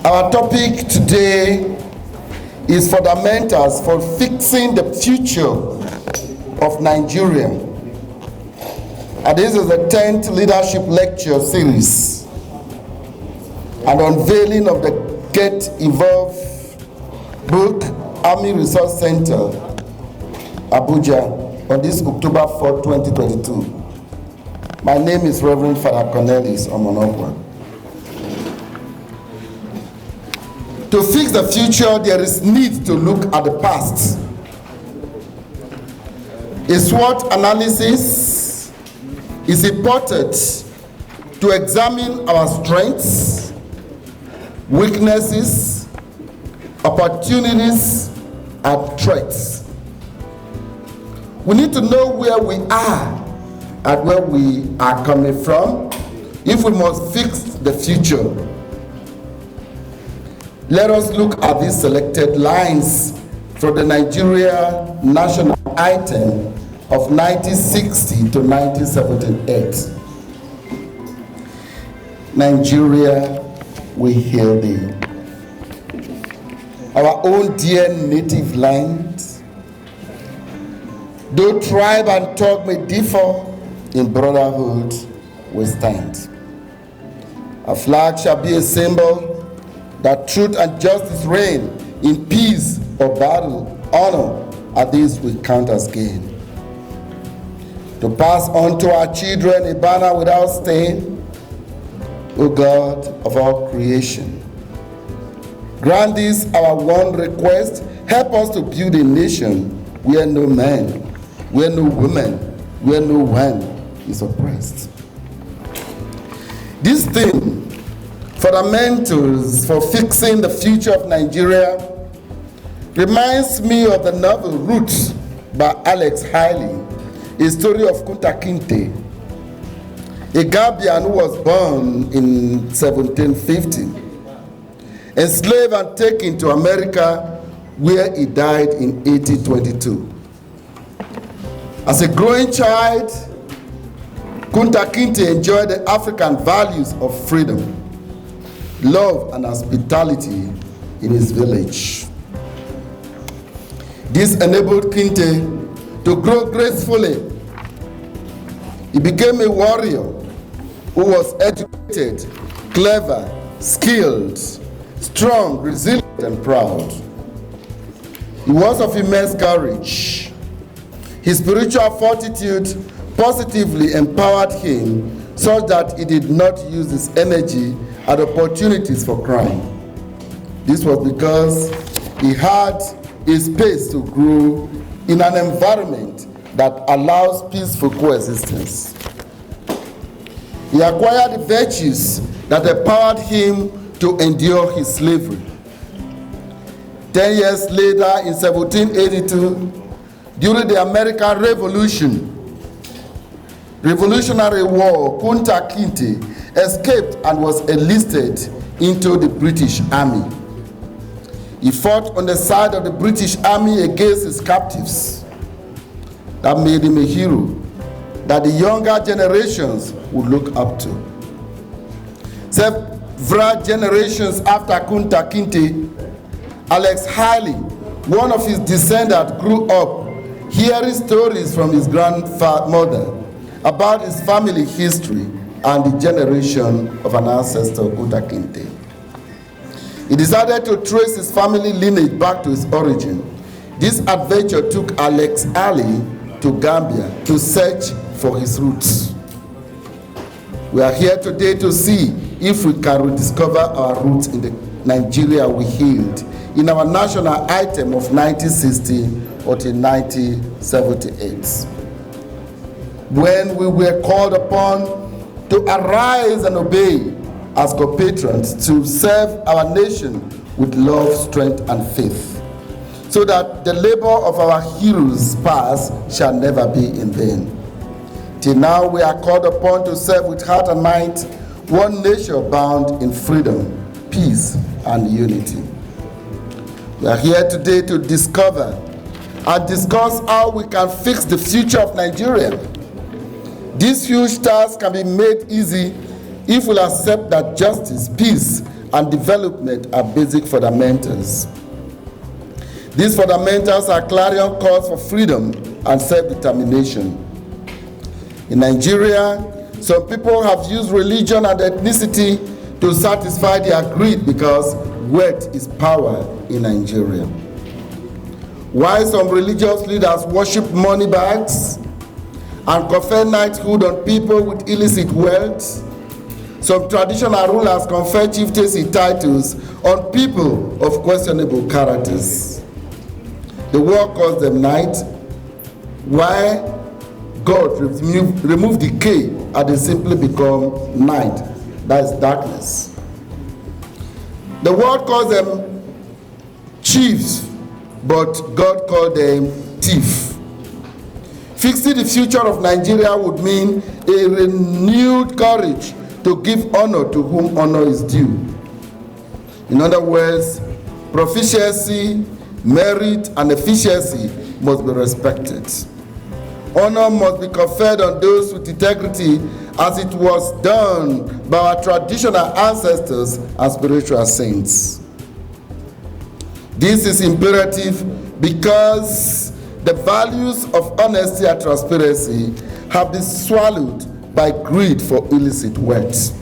Our topic today is fundamentals for fixing the future of Nigeria. And this is the 10th leadership lecture series, an unveiling of the Get Involved book, Army Resource Center, Abuja, on this October 4, 2022. My name is Reverend Father Cornelius Omonokhua. To fix the future, there is need to look at the past. A SWOT analysis is important to examine our strengths, weaknesses, opportunities, and threats. We need to know where we are and where we are coming from if we must fix the future. Let us look at these selected lines from the Nigeria national item of 1960 to 1978. Nigeria, we hail thee. Our own dear native land. Though tribe and tongue may differ, in brotherhood we stand. Our flag shall be a symbol that truth and justice reign in peace or battle, honor, and these we count as gain. To pass on to our children a banner without stain, O God of all creation. Grant this our one request, help us to build a nation where no man, where no woman, where no one is oppressed. This theme, fundamentals for fixing the future of Nigeria, reminds me of the novel Roots by Alex Haley, a story of Kunta Kinte, a Gambian who was born in 1750, enslaved and taken to America, where he died in 1822. As a growing child, Kunta Kinte enjoyed the African values of freedom, love, and hospitality in his village. This enabled Kinte to grow gracefully. He became a warrior who was educated, clever, skilled, strong, resilient, and proud. He was of immense courage. His spiritual fortitude positively empowered him such that he did not use his energy and opportunities for crime. This was because he had a space to grow in an environment that allows peaceful coexistence. He acquired the virtues that empowered him to endure his slavery. 10 years later, in 1782, during the American Revolutionary War, Kunta Kinte escaped and was enlisted into the British Army. He fought on the side of the British Army against his captives. That made him a hero that the younger generations would look up to. Several generations after Kunta Kinte, Alex Haley, one of his descendants, grew up hearing stories from his grandmother about his family history and the generation of an ancestor, Kunta Kinte. He decided to trace his family lineage back to his origin. This adventure took Alex Haley to Gambia to search for his roots. We are here today to see if we can rediscover our roots in the Nigeria we hailed in our national item of 1960 until 1978. When we were called upon to arise and obey as compatriots to serve our nation with love, strength, and faith, so that the labor of our heroes past shall never be in vain. Till now we are called upon to serve with heart and mind one nation bound in freedom, peace, and unity. We are here today to discover and discuss how we can fix the future of Nigeria. This huge task can be made easy if we accept that justice, peace, and development are basic fundamentals. These fundamentals are clarion calls for freedom and self-determination. In Nigeria, some people have used religion and ethnicity to satisfy their greed because wealth is power in Nigeria. While some religious leaders worship money bags and confer knighthood on people with illicit wealth, some traditional rulers confer chieftaincy titles on people of questionable characters. The world calls them knight, while God remove decay and they simply become night. That is darkness. The world calls them chiefs, but God called them thief. Fixing the future of Nigeria would mean a renewed courage to give honor to whom honor is due. In other words, proficiency, merit, and efficiency must be respected. Honor must be conferred on those with integrity as it was done by our traditional ancestors and spiritual saints. This is imperative because the values of honesty and transparency have been swallowed by greed for illicit wealth.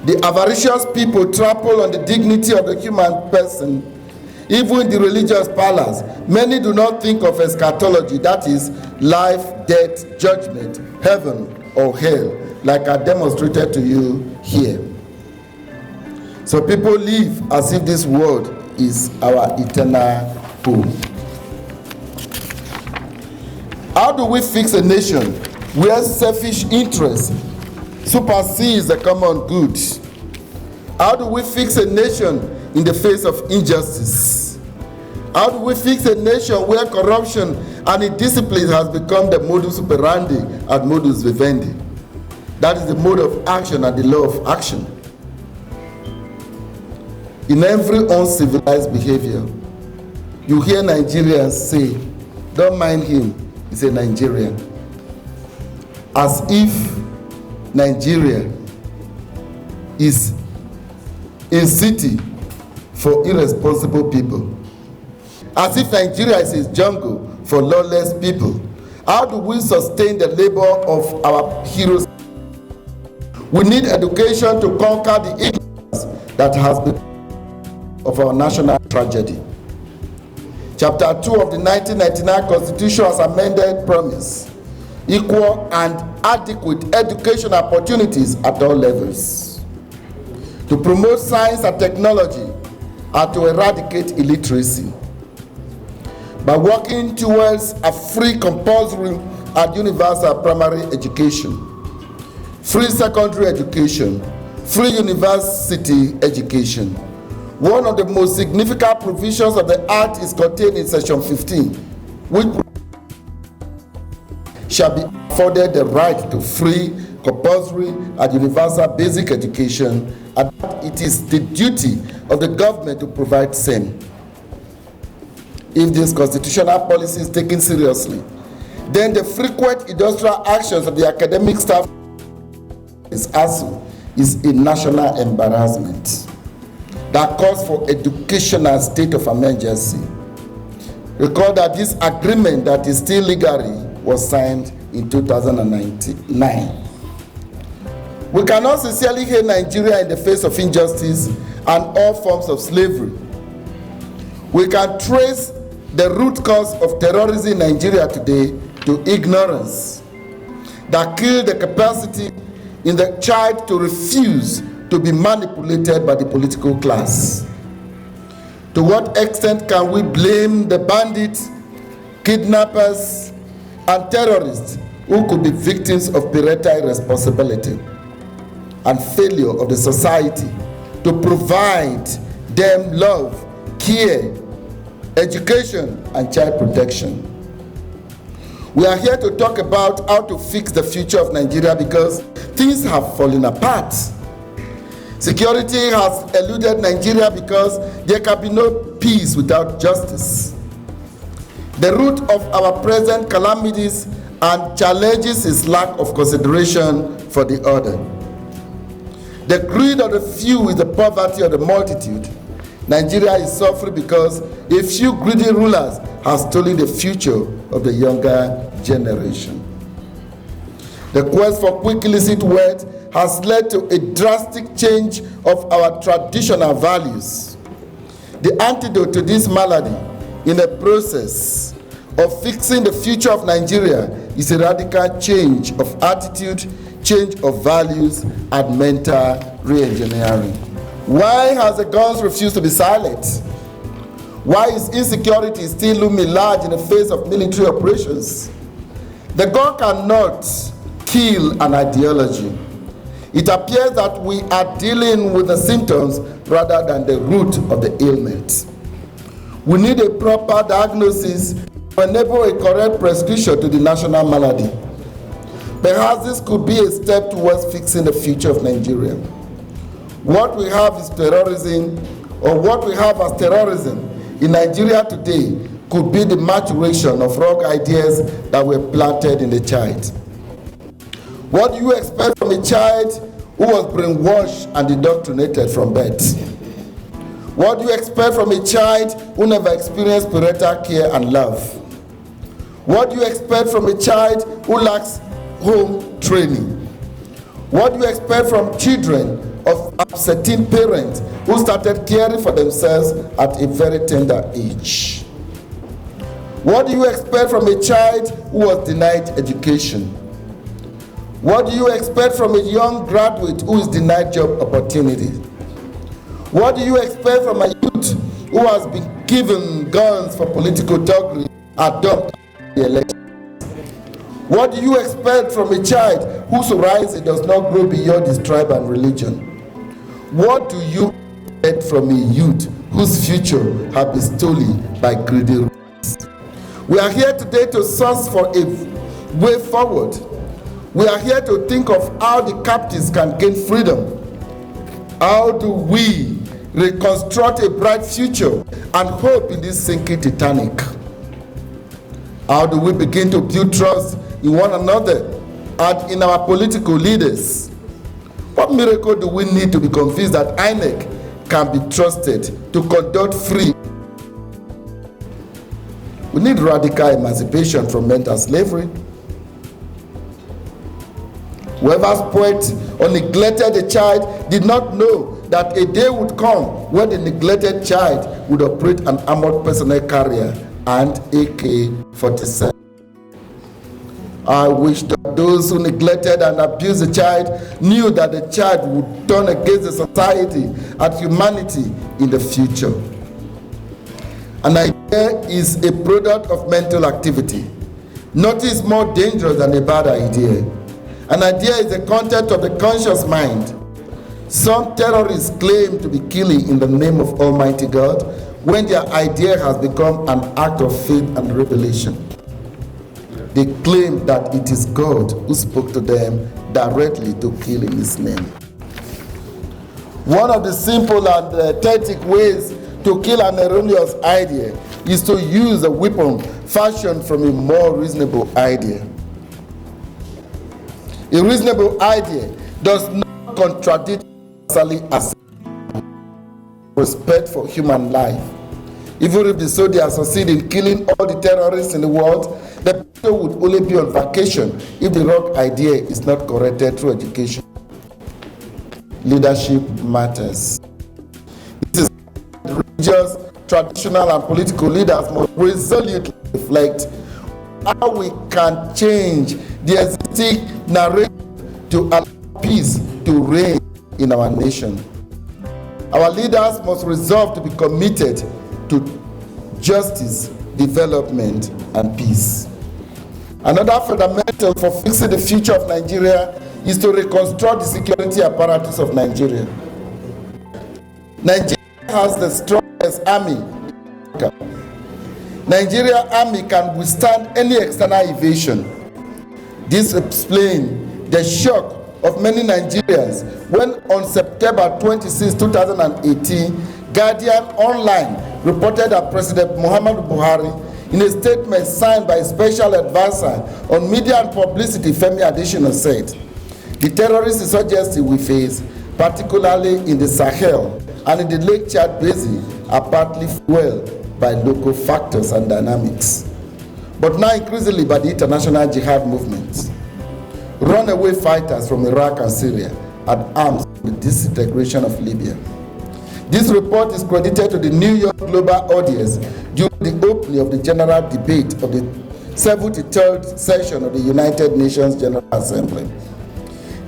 The avaricious people trample on the dignity of the human person. Even in the religious palace, many do not think of eschatology, that is, life, death, judgment, heaven, or hell, like I demonstrated to you here. So people live as if this world is our eternal home. How do we fix a nation where selfish interest supersedes the common good? How do we fix a nation in the face of injustice? How do we fix a nation where corruption and indiscipline has become the modus operandi and modus vivendi? That is the mode of action and the law of action. In every uncivilized behavior, you hear Nigerians say, "Don't mind him, he's a Nigerian." As if Nigeria is a city for irresponsible people. As if Nigeria is a jungle for lawless people. How do we sustain the labor of our heroes? We need education to conquer the ignorance that has been of our national tragedy. Chapter 2 of the 1999 Constitution as amended promise equal and adequate education opportunities at all levels, to promote science and technology, and to eradicate illiteracy. By working towards a free, compulsory, and universal primary education, free secondary education, free university education. One of the most significant provisions of the Act is contained in Section 15, which shall be afforded the right to free, compulsory, and universal basic education, and that it is the duty of the government to provide same. If this constitutional policy is taken seriously, then the frequent industrial actions of the academic staff is a national embarrassment that calls for educational state of emergency. Recall that this agreement that is still legally was signed in 2009. We cannot sincerely hate Nigeria in the face of injustice and all forms of slavery. We can trace the root cause of terrorism in Nigeria today to ignorance that killed the capacity in the child to refuse to be manipulated by the political class. To what extent can we blame the bandits, kidnappers, and terrorists who could be victims of parental irresponsibility and failure of the society to provide them love, care, education, and child protection? We are here to talk about how to fix the future of Nigeria because things have fallen apart. Security has eluded Nigeria because there can be no peace without justice. The root of our present calamities and challenges is lack of consideration for the other. The greed of the few is the poverty of the multitude. Nigeria is suffering because a few greedy rulers have stolen the future of the younger generation. The quest for quick illicit wealth has led to a drastic change of our traditional values. The antidote to this malady in the process of fixing the future of Nigeria is a radical change of attitude, change of values, and mental re-engineering. Why has the guns refused to be silent? Why is insecurity still looming large in the face of military operations? The gun cannot kill an ideology. It appears that we are dealing with the symptoms rather than the root of the ailment. We need a proper diagnosis to enable a correct prescription to the national malady. Perhaps this could be a step towards fixing the future of Nigeria. What we have is terrorism, or what we have as terrorism in Nigeria today could be the maturation of wrong ideas that were planted in the child. What do you expect from a child who was brainwashed and indoctrinated from birth? What do you expect from a child who never experienced parental care and love? What do you expect from a child who lacks home training? What do you expect from children of absentee parents who started caring for themselves at a very tender age? What do you expect from a child who was denied education? What do you expect from a young graduate who is denied job opportunity? What do you expect from a youth who has been given guns for political thuggery and dumped the election? What do you expect from a child whose horizon does not grow beyond his tribe and religion? What do you expect from a youth whose future has been stolen by greedy rulers? We are here today to search for a way forward. We are here to think of how the captives can gain freedom. How do we reconstruct a bright future and hope in this sinking Titanic? How do we begin to build trust in one another and in our political leaders? What miracle do we need to be convinced that INEC can be trusted to conduct free? We need radical emancipation from mental slavery. Whoever spoiled or neglected a child did not know that a day would come when the neglected child would operate an armored personnel carrier and AK-47. I wish that those who neglected and abused the child knew that the child would turn against the society and humanity in the future. An idea is a product of mental activity. Nothing is more dangerous than a bad idea. An idea is the content of the conscious mind. Some terrorists claim to be killing in the name of Almighty God when their idea has become an act of faith and revelation. They claim that it is God who spoke to them directly to kill in His name. One of the simple and authentic ways to kill an erroneous idea is to use a weapon fashioned from a more reasonable idea. A reasonable idea does not contradict as respect for human life. Even if the soldiers succeed in killing all the terrorists in the world, the people would only be on vacation if the wrong idea is not corrected through education. Leadership matters. This is religious, traditional, and political leaders must resolutely reflect how we can change the existing narrative to allow peace to reign in our nation. Our leaders must resolve to be committed to justice, development, and peace. Another fundamental for fixing the future of Nigeria is to reconstruct the security apparatus of Nigeria. Nigeria has the strongest army in Africa. Nigeria army can withstand any external invasion. This explains the shock of many Nigerians when on September 26, 2018, Guardian Online reported that President Muhammadu Buhari, in a statement signed by a special advisor on media and publicity, Femi Adesina, said, "The terrorist insurgency we face particularly in the Sahel and in the Lake Chad Basin, are partly fueled by local factors and dynamics, but now increasingly by the international jihad movement. Runaway fighters from Iraq and Syria had arms for the disintegration of Libya. This report is credited to the New York Global Audience during the opening of the general debate of the 73rd session of the United Nations General Assembly.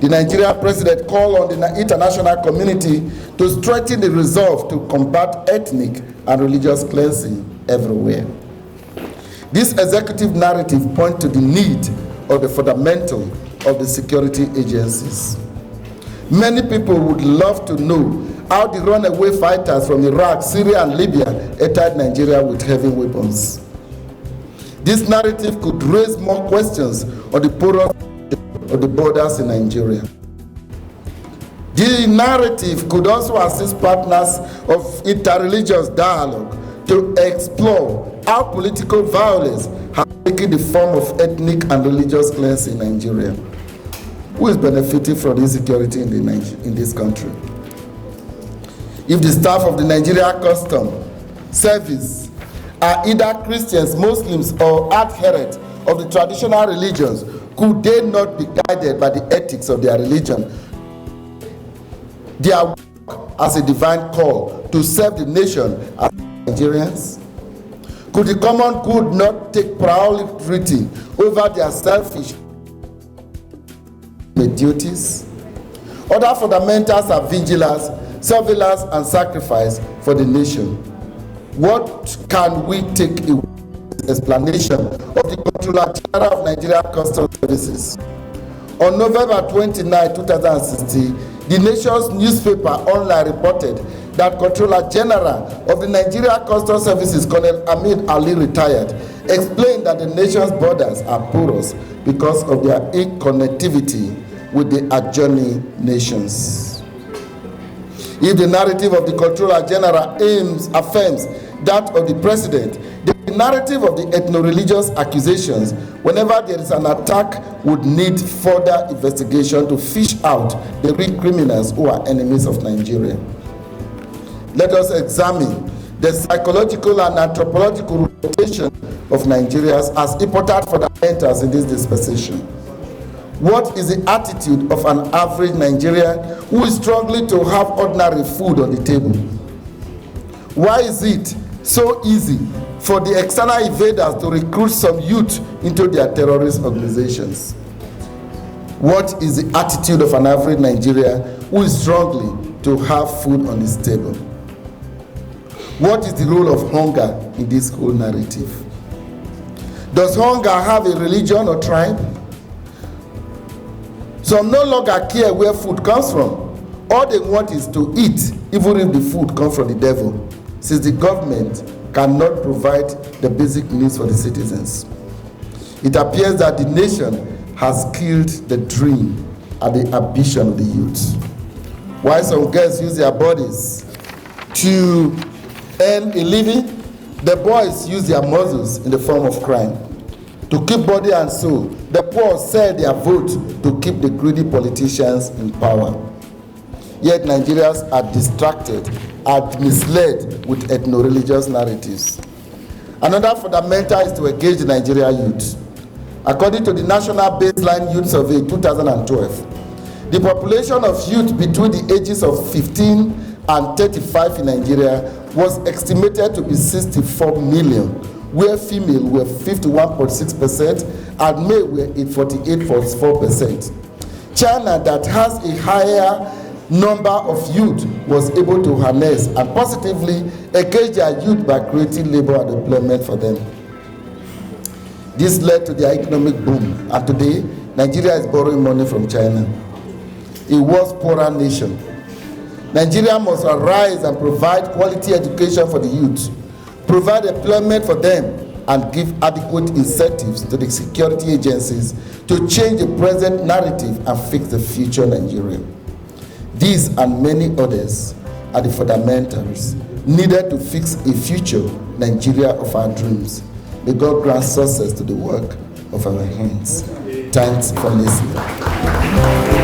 The Nigerian president called on the international community to strengthen the resolve to combat ethnic and religious cleansing everywhere. This executive narrative points to the need of the fundamental of the security agencies. Many people would love to know how the runaway fighters from Iraq, Syria, and Libya entered Nigeria with heavy weapons. This narrative could raise more questions on the porous of the borders in Nigeria. The narrative could also assist partners of interreligious dialogue to explore how political violence has taken the form of ethnic and religious cleansing in Nigeria. Who is benefiting from insecurity in this country? If the staff of the Nigeria Customs Service are either Christians, Muslims, or adherents of the traditional religions, could they not be guided by the ethics of their religion? Their work as a divine call to serve the nation as Nigerians? Could the common good not take priority over their selfish duties? Other fundamentals are vigilance, surveillance, and sacrifice for the nation. What can we take away from this explanation of the Controller General of Nigeria Customs Services? On November 29, 2016, the nation's newspaper online reported that Controller General of the Nigeria Customs Services, Colonel Ahmed Ali, retired, explained that the nation's borders are porous because of their interconnectivity with the adjoining nations. If the narrative of the Controller General affirms that of the President, the narrative of the ethno-religious accusations, whenever there is an attack, would need further investigation to fish out the real criminals who are enemies of Nigeria. Let us examine the psychological and anthropological reputation of Nigerians as important fundamentals in this dispensation. What is the attitude of an average Nigerian who is struggling to have ordinary food on the table? Why is it so easy for the external invaders to recruit some youth into their terrorist organizations? What is the attitude of an average Nigerian who is struggling to have food on his table? What is the role of hunger in this whole narrative? Does hunger have a religion or tribe? Some no longer care where food comes from. All they want is to eat, even if the food comes from the devil, since the government cannot provide the basic needs for the citizens. It appears that the nation has killed the dream and the ambition of the youth. While some girls use their bodies to earn a living, the boys use their muscles in the form of crime. To keep body and soul, the poor sell their vote to keep the greedy politicians in power. Yet Nigerians are distracted and misled with ethno-religious narratives. Another fundamental is to engage the Nigerian youth. According to the National Baseline Youth Survey 2012, the population of youth between the ages of 15 and 35 in Nigeria was estimated to be 64 million, where female were 51.6% and male were 48.4%. China, that has a higher number of youth, was able to harness and positively engage their youth by creating labor and employment for them. This led to their economic boom, and today, Nigeria is borrowing money from China, a world's poorer nation. Nigeria must arise and provide quality education for the youth, provide employment for them, and give adequate incentives to the security agencies to change the present narrative and fix the future Nigeria. These and many others are the fundamentals needed to fix a future Nigeria of our dreams. May God grant success to the work of our hands. Thanks for listening.